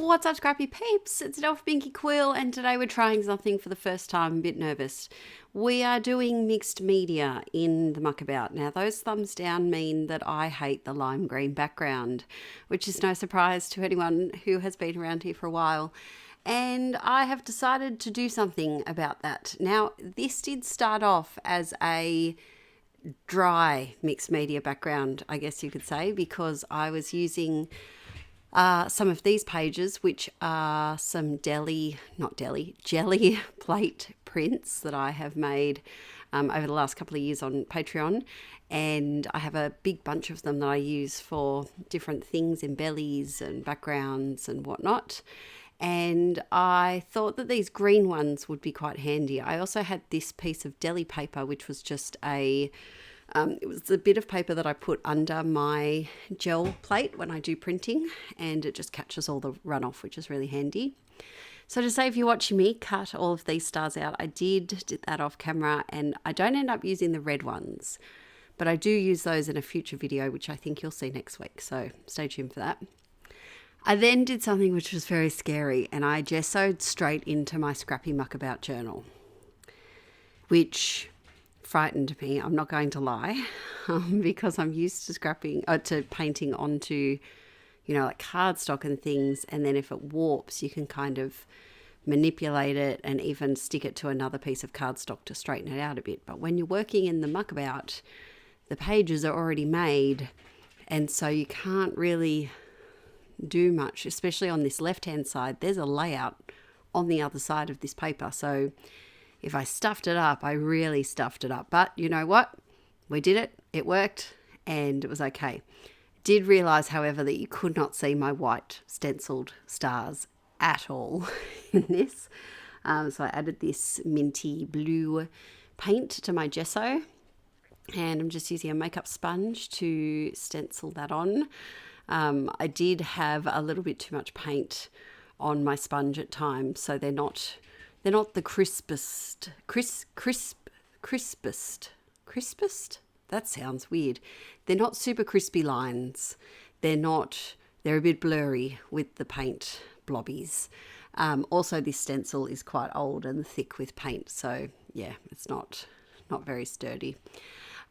What's up, scrappy peeps? It's Adele from Inkie Quill, and today we're trying something for the first time. I'm a bit nervous. We are doing mixed media in the Muckabout. Now, those thumbs down mean that I hate the lime green background, which is no surprise to anyone who has been around here for a while. And I have decided to do something about that. Now, this did start off as a dry mixed media background, I guess you could say, because I was using some of these pages, which are some jelly plate prints that I have made over the last couple of years on Patreon. And I have a big bunch of them that I use for different things, embellies and backgrounds and whatnot. And I thought that these green ones would be quite handy. I also had this piece of deli paper, which was just it was a bit of paper that I put under my gel plate when I do printing, and it just catches all the runoff, which is really handy. So to save you watching me cut all of these stars out, I did that off camera, and I don't end up using the red ones, but I do use those in a future video, which I think you'll see next week. So stay tuned for that. I then did something which was very scary, and I gessoed straight into my scrappy Muckabout journal, which frightened me, I'm not going to lie, because I'm used to painting onto, like cardstock and things, and then if it warps, you can kind of manipulate it and even stick it to another piece of cardstock to straighten it out a bit. But when you're working in the Muckabout, the pages are already made, and so you can't really do much, especially on this left-hand side. There's a layout on the other side of this paper, so if I stuffed it up, I really stuffed it up. But you know what? We did it. It worked, and it was okay. Did realise, however, that you could not see my white stenciled stars at all in this. So I added this minty blue paint to my gesso, and I'm just using a makeup sponge to stencil that on. I did have a little bit too much paint on my sponge at times, so they're not the crispest. That sounds weird. They're not super crispy lines. They're a bit blurry with the paint blobbies. Also, this stencil is quite old and thick with paint, so yeah, it's not very sturdy.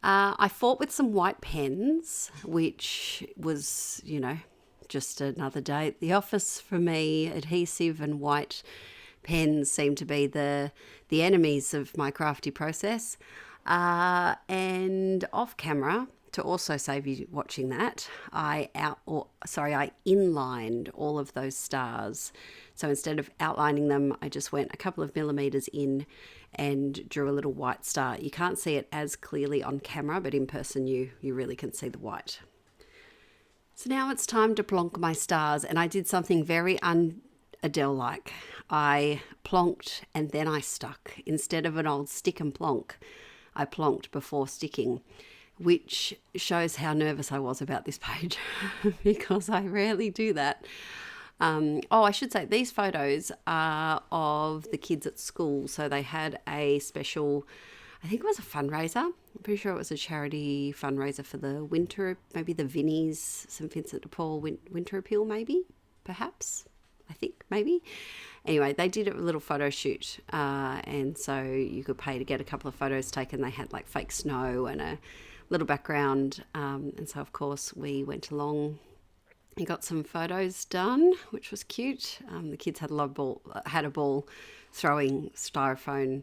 I fought with some white pens, which was, just another day at the office for me. Adhesive and white pens seem to be the enemies of my crafty process. And off camera, to also save you watching that, I inlined all of those stars. So instead of outlining them, I just went a couple of millimeters in and drew a little white star. You can't see it as clearly on camera, but in person you really can see the white. So now it's time to plonk my stars, and I did something very Adele-like. I plonked and then I stuck. Instead of an old stick and plonk, I plonked before sticking, which shows how nervous I was about this page because I rarely do that. I should say these photos are of the kids at school. So they had a special, I think it was a fundraiser. I'm pretty sure it was a charity fundraiser for the winter, maybe the Vinnies, St. Vincent de Paul winter appeal, perhaps. I think, maybe. Anyway, they did a little photo shoot, and so you could pay to get a couple of photos taken. They had like fake snow and a little background, and so of course we went along and got some photos done, which was cute. The kids had a ball throwing styrofoam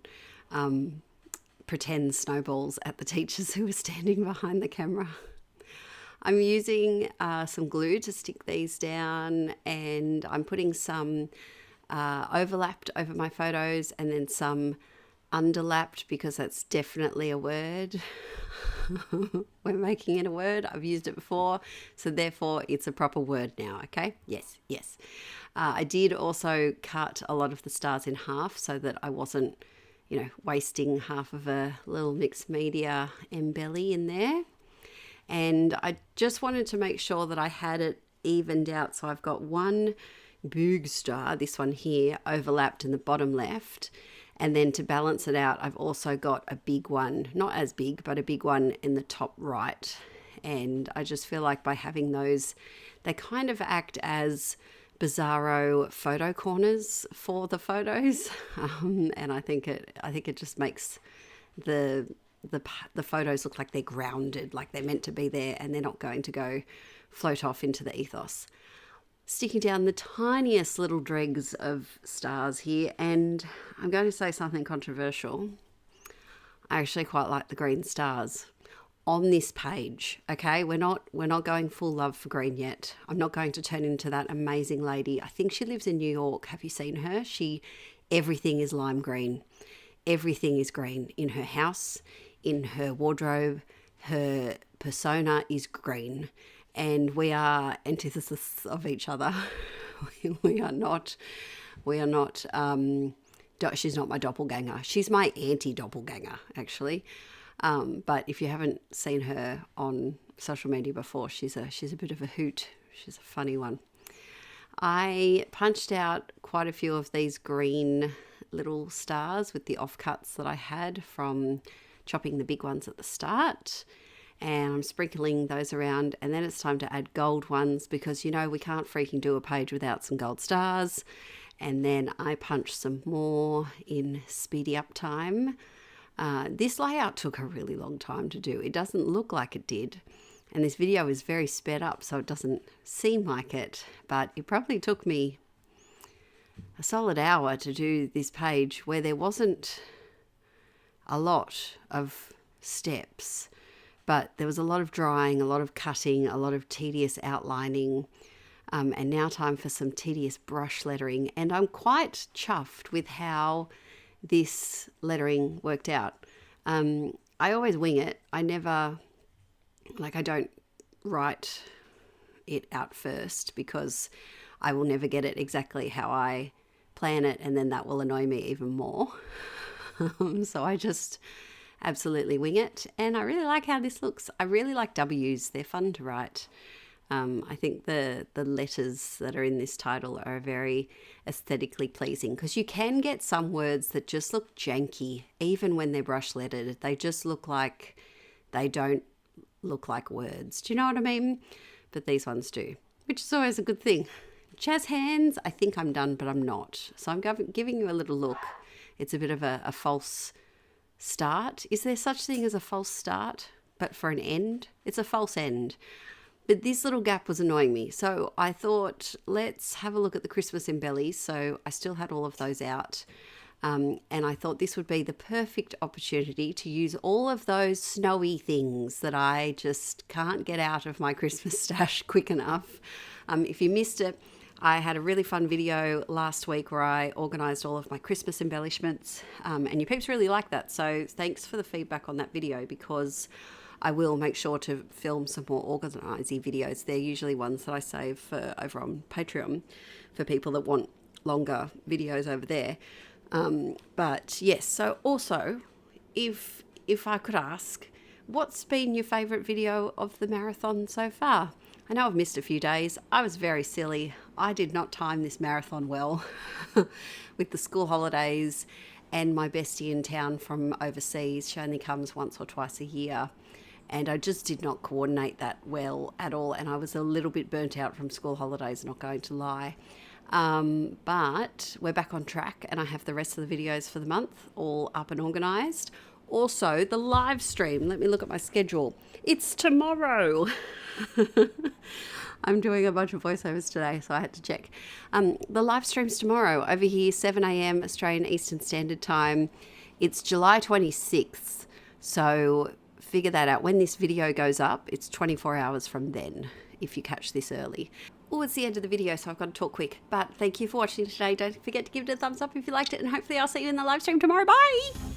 pretend snowballs at the teachers who were standing behind the camera. I'm using some glue to stick these down, and I'm putting some overlapped over my photos and then some underlapped, because that's definitely a word. We're making it a word. I've used it before, so therefore it's a proper word now, okay? Yes. I did also cut a lot of the stars in half so that I wasn't, wasting half of a little mixed media embelly in there. And I just wanted to make sure that I had it evened out. So I've got one big star, this one here, overlapped in the bottom left. And then to balance it out, I've also got a big one, not as big, but a big one in the top right. And I just feel like by having those, they kind of act as bizarro photo corners for the photos, and I think it just makes the photos look like they're grounded, like they're meant to be there, and they're not going to go float off into the ethos. Sticking down the tiniest little dregs of stars here, and I'm going to say something controversial. I actually quite like the green stars on this page. Okay, we're not going full love for green yet. I'm not going to turn into that amazing lady. I think she lives in New York. Have you seen her? Everything is lime green. Everything is green in her house, in her wardrobe. Her persona is green, and we are antithesis of each other. we are not. She's not my doppelganger. She's my anti-doppelganger, actually. But if you haven't seen her on social media before, she's a bit of a hoot. She's a funny one. I punched out quite a few of these green little stars with the offcuts that I had from chopping the big ones at the start, and I'm sprinkling those around, and then it's time to add gold ones because, you know, we can't freaking do a page without some gold stars. And then I punched some more in speedy up time. This layout took a really long time to do. It doesn't look like it did. And this video is very sped up, so it doesn't seem like it. But it probably took me a solid hour to do this page where there wasn't a lot of steps. But there was a lot of drawing, a lot of cutting, a lot of tedious outlining. And now time for some tedious brush lettering. And I'm quite chuffed with how this lettering worked out. I always wing it. I don't write it out first because I will never get it exactly how I plan it, and then that will annoy me even more. So I just absolutely wing it, and I really like how this looks. I really like W's. They're fun to write. I think the letters that are in this title are very aesthetically pleasing because you can get some words that just look janky, even when they're brush lettered. They just look like they don't look like words. Do you know what I mean? But these ones do, which is always a good thing. Jazz hands, I think I'm done, but I'm not. So I'm giving you a little look. It's a bit of a false start. Is there such thing as a false start, but for an end? It's a false end. But this little gap was annoying me. So I thought, let's have a look at the Christmas embellies. So I still had all of those out. And I thought this would be the perfect opportunity to use all of those snowy things that I just can't get out of my Christmas stash quick enough. If you missed it, I had a really fun video last week where I organised all of my Christmas embellishments. And you peeps really liked that. So thanks for the feedback on that video, because I will make sure to film some more organising videos. They're usually ones that I save for over on Patreon for people that want longer videos over there. But yes, so also, if I could ask, what's been your favourite video of the marathon so far? I know I've missed a few days. I was very silly. I did not time this marathon well with the school holidays and my bestie in town from overseas. She only comes once or twice a year. And I just did not coordinate that well at all. And I was a little bit burnt out from school holidays, not going to lie. But we're back on track, and I have the rest of the videos for the month all up and organised. Also, the live stream. Let me look at my schedule. It's tomorrow. I'm doing a bunch of voiceovers today, so I had to check. The live stream's tomorrow over here, 7 a.m. Australian Eastern Standard Time. It's July 26th. So figure that out. When this video goes up, it's 24 hours from then, if you catch this early. Oh, it's the end of the video, so I've got to talk quick. But thank you for watching today. Don't forget to give it a thumbs up if you liked it, and hopefully I'll see you in the live stream tomorrow. Bye!